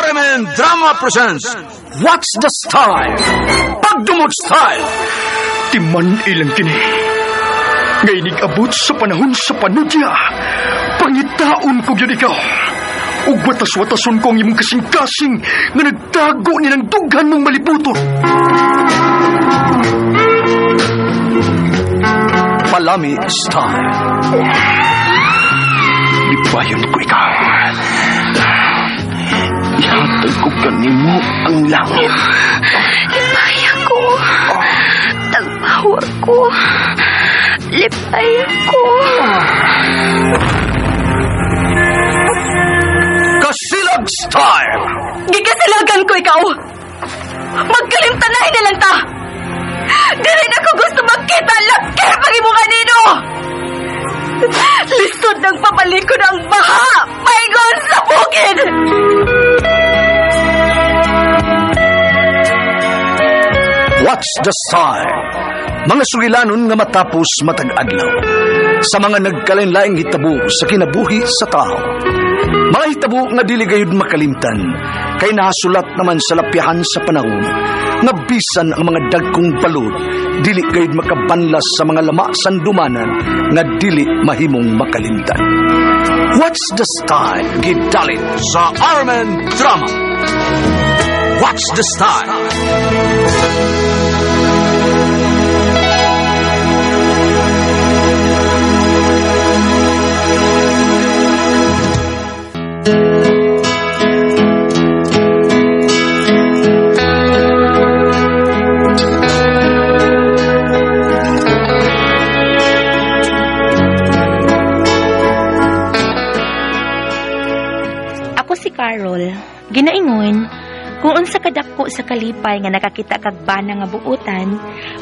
RMN Drama presents What's the Style? Pagdumot Style! Timan ilang kini. Ngay abot sa panahon sa panudya. Pangitaon ko yun ikaw. Ug watas-watason ko ang imong kasing-kasing nga nagtago ni ng dughan mong malibuton. Palami Style. Libayon ko ikaw. Ihatag ko kanimo ang langit. Lipaya ko. Tagpawar ko. Lipaya ko. Kasilag Style! Gigasilagan ko ikaw. Magkalimtanahin na lang ta. Dili na ko gusto magkita laki pag imo kanino. Lisod ng papalikod ang baha. Paigon sa bukid. What's the Style? Mga sugilanon nga matapos matag-adlaw. Sa mga nagkalain-laing hitabo sa kinabuhi sa tao. Mga hitabo nga dili gayud makalimtan, kay nahasulat naman sa lapihan sa panahon, nga bisan ang mga dagkong balod, dili gayud makabanlas sa mga lama sandumanan, nga dili mahimong makalimtan. What's the Style? Gidalit sa RMN Drama. What's the Style? Carol, ginaingon, kung unsa kadako sa kalipay nga nakakita kag bana nga buutan,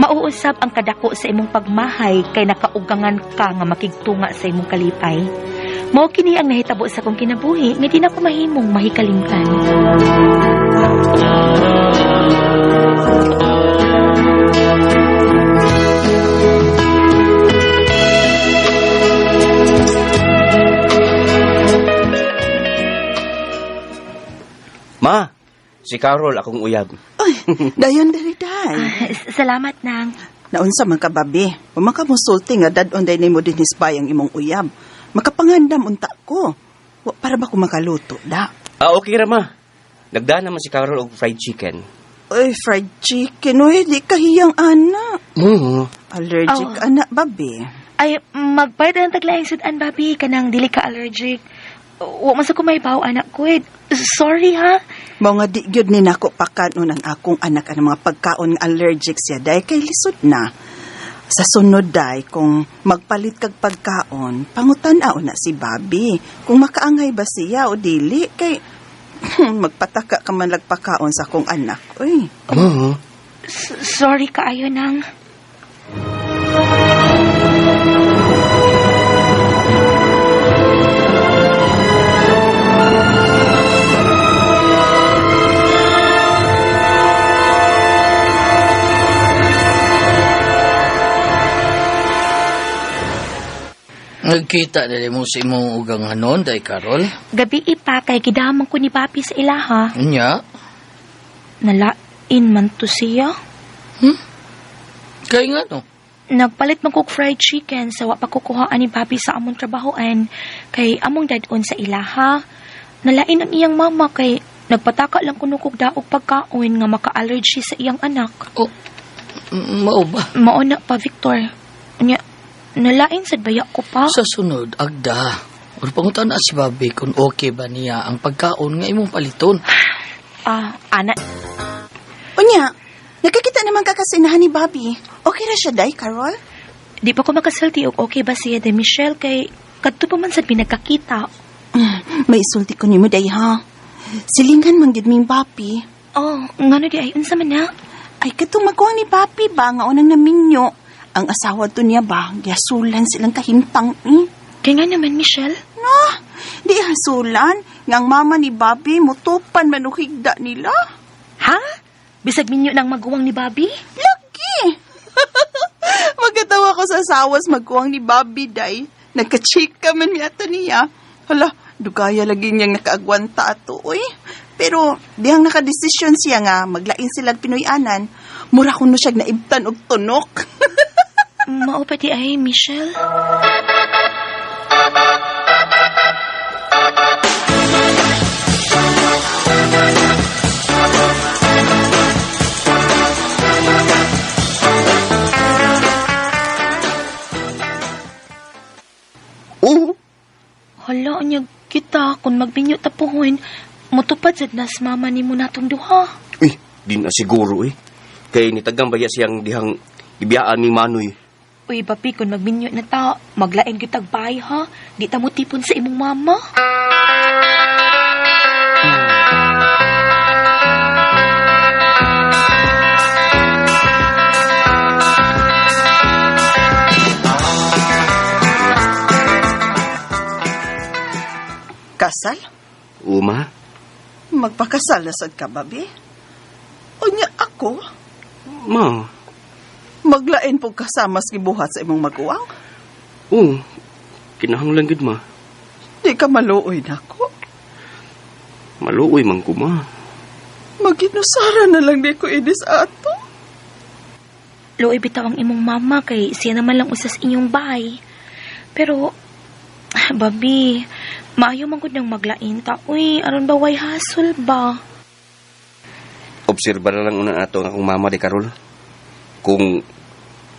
mauusab ang kadako sa imong pagmahay kay nakaugangan ka nga makigtunga sa imong kalipay. Mao kini ang nahitabo sa kong kinabuhi nga di na ko mahimong mahikalimtan. Ma, si Carol akong uyab. Ay, dayon diri day. Salamat nang. Naunsa man ka babi. Makamusulti nga dadon day nimo din hisbay ang imong uyab. Makapangandam unta ko. Para ba ko makaluto da? Okay ra ma. Nagdaan naman si Carol og fried chicken. Ay, fried chicken. Uy, di kahiyang ana. Allergic ana babi. Ay, magbayad ng taglaing sudan, babi, kanang dili ka allergic. Wa man sa kumaybaw, anak ko. Sorry, ha? Mao nga di gyud ni nako pakanon ang akong anak ang mga pagkaon nga allergic siya day kay lisod na. Sa sunod day kung magpalit kag pagkaon, pangutan-aw na si Bobby kung makaangay ba siya o dili kay magpataka ka man pagkaon sa akong anak. Uy. Sorry kaayo nang. Nagkita dali mo sa imong uganganon, day Carol? Gabi ipa, kay gidamang ko ni Papi sa ilaha. Nya? Nalain man to siya. Kaya nga no? Nagpalit man kog fried chicken sa wa pa kukuhaan ni Papi sa among trabahoan. Kay among dadon sa ilaha. Nalain ang iyang mama kay nagpataka lang kuno kog daog pagkaon nga maka-allergy sa iyang anak. Oh, mao ba? Mao na pa, Victor. Nya, nalain sad baya ko pa. Sa sunod, agda. Or pangutan na si Bobby kung okay ba niya ang pagkaon nga imong paliton. Anak. Unya, nakakita naman kakasinahan ni Bobby. Okay ra siya day, Carol? Di pa ko makasalti og okay ba siya de Michelle kay kadto pa man sad pinagkakita. May isulti ko nimo day ha. Silingan man gid ming Bobby. Oh, ngano di ay unsa man na? Ay katong magkuang ni Bobby ba nga unang naminyo. Ang asawa to niya ba, gasulan silang kahintang Kaya nga naman, Michelle. No, di hasulan. Ngang mama ni Bobby, mutupan manuhigda nila. Ha? Bisag minyo nang maguwang ni Bobby? Lagi! Magkatawa ko sa asawas magkuwang ni Bobby, day. Nagka-chika man mi ato niya. Hala, dugaya lagi niyang nakaagwanta ato, uy. Pero dihang nakadesisyon siya nga maglain silang Pinoyanan, mura kuno siya naibtan og tunok. Mao pa di ay, Michelle? Oo. Hala, niya kita, kung magbinyo tapuhon, mutupad sad nas mama ni mo natong duha. Uy, di na siguro eh. Kay nitagang baya siyang dihang ibiyaan ni Manoy. Uy, papi, kung magbinyo na ta, maglain kitag bahay ha. Di ta mo tipon sa imong mama. Kasal? Uma? Magpakasal na sad ka, babi? Unya ako? Ma? Maglain po kasama sa gibuhat sa imong maguwang? Oo. Kinahanglan gid ma. Di ka maluoy na ako. Maluoy man ko ma. Maginusara na lang di ko inis ato. Luoy bitaw ang imong mama kay siya naman lang usas inyong bahay. Pero, babi, maayo man gud nang maglain ta. Uy, aron ba way hasol ba? Obserba na lang una ato ang akong mama de Karol. Kung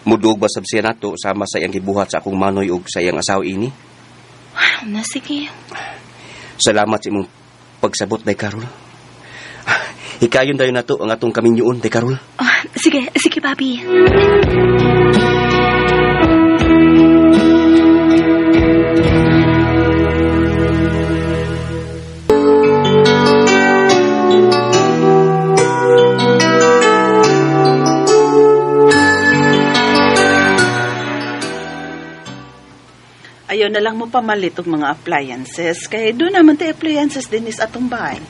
mudug ba sab siya nato sama sa iyang gibuhat sa akong Manoy ug sa iyang asawa ini. Na sige. Salamat sa imong pagsabot day Karol. Hikayon dayon nato ang atong kaminyoon day Karol. Sige, sige, babi. Ayaw na lang mo pamalit og mga appliances. Kaya doon naman tayo appliances din is atong bahay.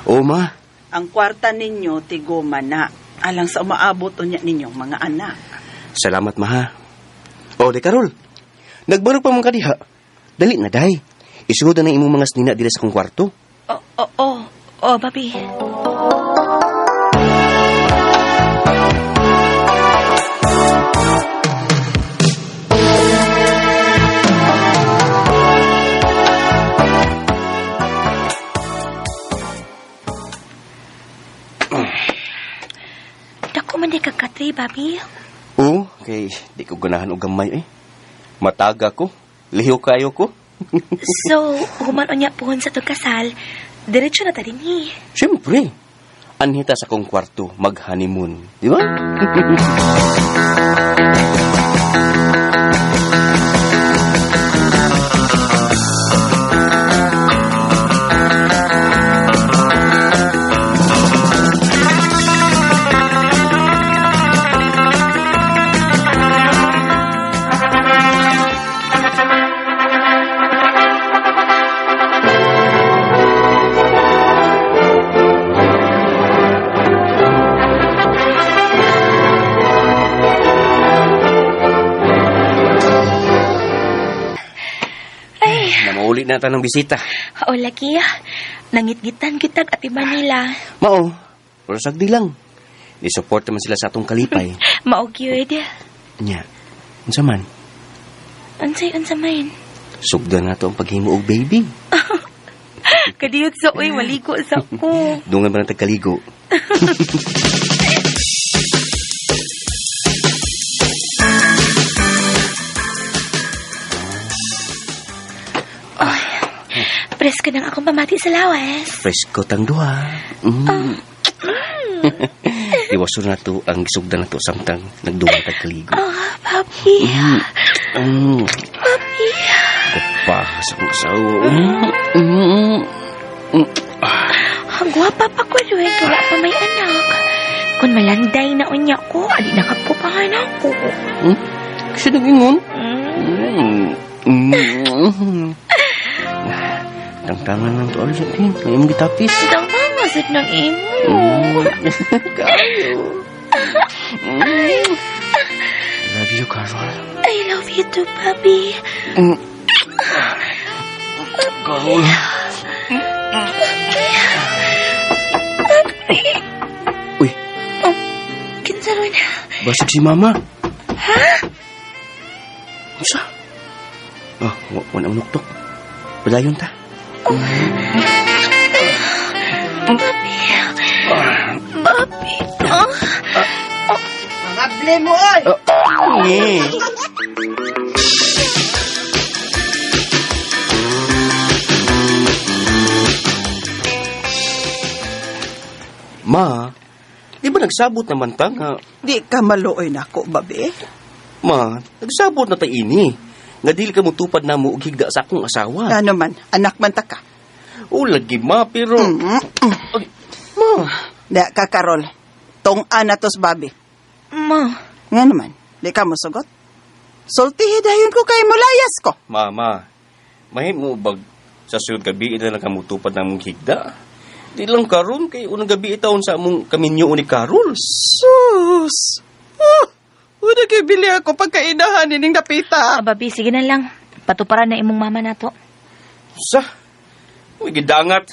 Oo ma. Ang kwarta ninyo, tigoma na. Alang sa umaabot unya ninyong mga anak. Salamat ma ha. O day Karol. Nagbarog pa man ka diha. Dali na day. Isuod na imong mga snina dira sa akong kwarto. Babi. Dako man di kagkatri, babi. Oo, kay di ko ganahan og gamay eh. Mataga ko. Lihiw kayo ko. So, human unya pohon sa kasal, diretso na ta dinhi. Siyempre. Anhita sa akong kwarto mag-honeymoon. Di ba? Namauli na tanong bisita. O lagi, nangitgitan kitag ati Manila. Mao, pero sagdi lang. Ni-support naman sila sa atong kalipay. Maog yun. Nya, unsa man? Unsa man? Sugdan na to ang paghimo og baby. Kadiyot sa uy, maligo sa ko. Dungan ba na tagkaligo? Presko nang akong pamati sa lawas. Presko tang duha. Iwaso na to ang gisugdan na to samtang nagduman tagkaligo. Papi. Papi. Kapahas ang sawo. Ang gwapa pa ko, Luweg. Wala pa may anak. Kung malanday na unya ko, adi nakapupangan ako. Kasi nag-ingon? Tangtangan ng to alas atin. Ang imong gitapis. Ang mamasad ng imo. Kayo. I love you, Carol. I love you too, Papi. Carol. Basig si Mama. Ha? Usa? Oh, wala unuktok. Padayon ta. Babi. Mangable mo, oy! Ma, di ba nagsabot naman ta nga? Di ka maluoy na ako, babe. Ma, nagsabot na ta ini. Nga dili ka mutupad na mo og higda sa akong asawa. Ano man, anak man ta ka. O, lagi ma, pero... Ay, ma, Da ka, Karol. Tong anatos, babe. Ma. Nga naman, di ka mo sugot. Sultihi dayon ko kay mulayas ko. Mama, mahim mo bag sa suyod gabi ina lang kamutupad na mong higda. Di lang karon kay unang gabi itaon sa among kaminyo ni Carol. Sus! Una kay bili ako pagkainahan nining napita. Babi, sige na lang. Patuparan na imong mama nato. Sa? Uy, gidangat.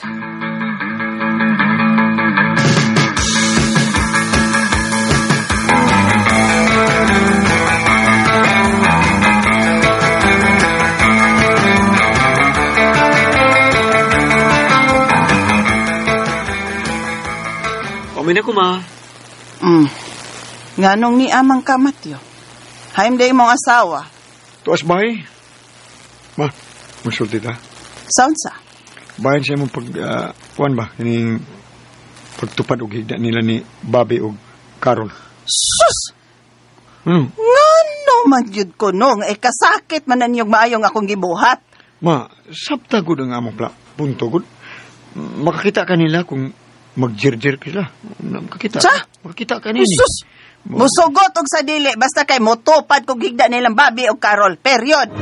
Amin ako, ma. Nganong ni amang kamatyo. Haim day mong asawa. Tuas bahay. Ma, masulti ta. Sound sa? Bayan siya mong kuwan ba? Yung pagtupad og higda nila ni Bobby og Carol. Sus! Hmm. Ngano man yun ko nung, kasakit man nanyong maayong akong gibuhat. Ma, sabta gud ang among punto gud. Makakita ka nila kung magjirjir sila. Makakita. Sa? Makakita ka nila. Sus! Musugot og sa dili, basta kay motupad kong higda nilang Bobby o Carol. Period.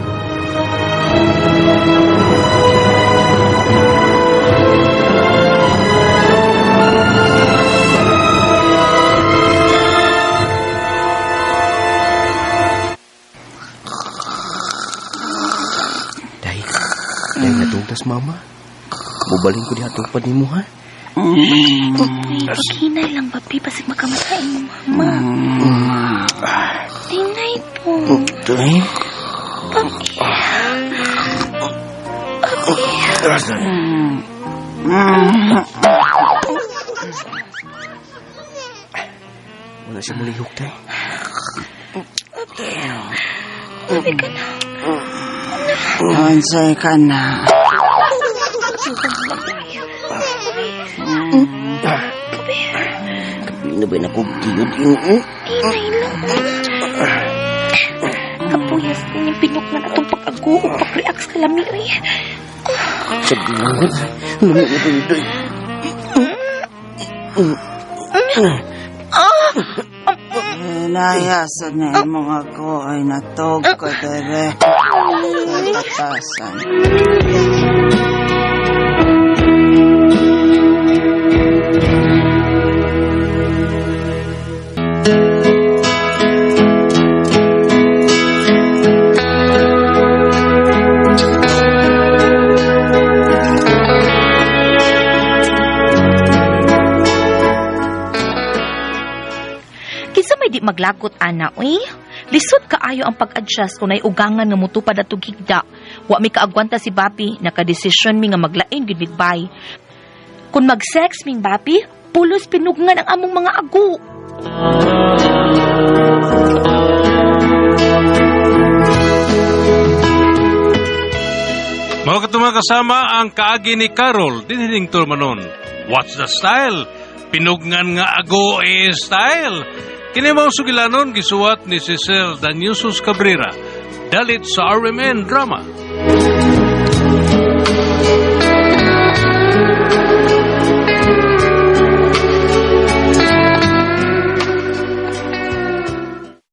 Dahil natungtas, Mama. Bubalin ko di hatupad ni mo, ha? Uy, paghinay lang, babi. Pasig makamatay mo, mama. Hinay po. Tay? Wala siya mulihok, tay. Babi ka na. Ansay ka na. Kapili na ba na kong tiyod? Hinay lang. Kapuyas din yung pinuklan atong pag-ago o pag-react sa lamiri. Sabi lang ko. Lamig ito ito. Nayasan na yung mga ko ay natog ko, dere. Sa patasan. Di maglagot ana, uy. Lisod kaayo ang pag-adjust kung ugangan nga mutupad at higda. Wa mi kaagwanta si Bapi, nakadesisyon mi nga maglain gid migbay. Kung mag-sex ming Bapi, pulos pinugngan ang among mga ago. Mga katuma kasama ang kaagi ni Carol dinhining turmanon. What's the style? Pinugngan nga ago style. Kini mao sugilanon gisuwat ni Cecil Daniusos Cabrera. Dalit sa RMN Drama.